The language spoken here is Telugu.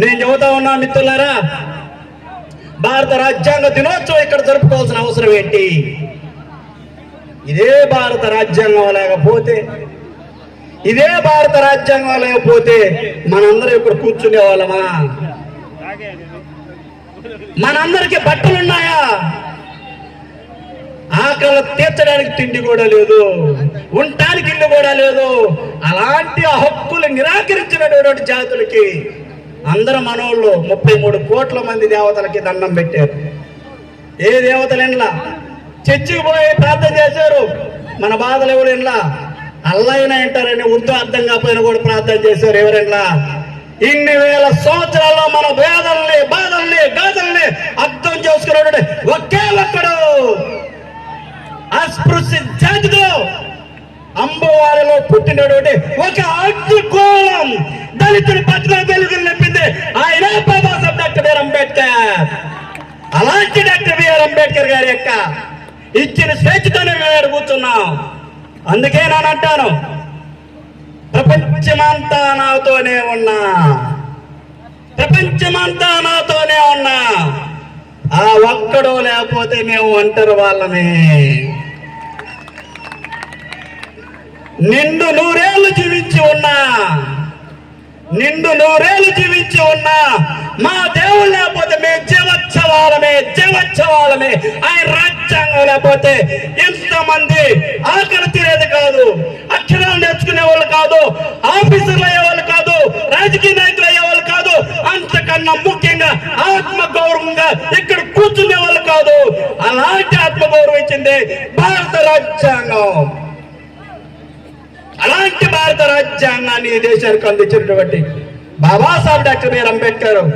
నేను చెబుతా ఉన్నా మిత్రులారా, భారత రాజ్యాంగ దినోత్సవం ఇక్కడ జరుపుకోవాల్సిన అవసరం ఏంటి? ఇదే భారత రాజ్యాంగం లేకపోతే, ఇదే భారత రాజ్యాంగం లేకపోతే మనందరం ఇక్కడ కూర్చునే వాళ్ళమా? మనందరికీ బట్టలున్నాయా? ఆకలి తీర్చడానికి తిండి కూడా లేదు, ఉండటానికి ఇల్లు కూడా లేదు. అలాంటి హక్కులు నిరాకరించినటువంటి జాతులకి అందరూ మనోళ్ళు 33 కోట్ల మంది దేవతలకి దండం పెట్టారు. ఏ దేవతలు ఇన్లా చర్చికి పోయి ప్రార్థన చేశారు. మన బాధలు ఎవరు ఇన్లా? అల్లైనా అంటారని ఉర్దూ అర్థం కాకపోయినా కూడా ప్రార్థన చేశారు. ఎవరిన్లా? ఇన్ని వేల సంవత్సరాల్లో మన వేదల్ని, బాధల్ని, గాథల్ని అర్థం చేసుకున్నాడు ఒకే ఒక్కడు అస్పృశ్య జాతితో అంబవారిలో పుట్టినటువంటి ఒక అగ్నిగోళం దళితుడి బతుకుల వెలుగులు నింపింది ఆయన బాబాసాహెబ్ డాక్టర్ బిఆర్ అంబేద్కర్. అలాంటి డాక్టర్ బిఆర్ అంబేద్కర్ గారి యొక్క ఇచ్చిన స్వేచ్ఛతోనే మేము కూర్చున్నాం. అందుకే నేను అంటాను, ప్రపంచమంతా నాతోనే ఉన్నా, ప్రపంచమంతా నాతోనే ఉన్నా, ఆ ఒక్కడో లేకపోతే మేము ఒంటరి వాళ్ళమే. నిండు 100 ఏళ్ళు జీవించి ఉన్నా, నిండు 100 ఏళ్ళు జీవించి ఉన్నా మా దేవుడు లేకపోతే మేము జీవోత్సవాలమే, జీవోత్సవాలమే. ఆయన రాజ్యాంగం లేకపోతే ఎంతమంది ఆకలి తీరేది కాదు, అక్షరాలు నేర్చుకునే వాళ్ళు కాదు, ఆఫీసర్లు అయ్యేవాళ్ళు కాదు, రాజకీయ నాయకులు అయ్యేవాళ్ళు కాదు, అంతకన్నా ముఖ్యంగా ఆత్మగౌరవంగా ఇక్కడ కూర్చునే వాళ్ళు కాదు. అలాంటి ఆత్మగౌరవం ఇచ్చింది భారత రాజ్యాంగం. అలాంటి భారత రాజ్యాంగాన్ని ఈ దేశానికి అందించినటువంటి బాబాసాహెబ్ డాక్టర్ బిఆర్ అంబేద్కర్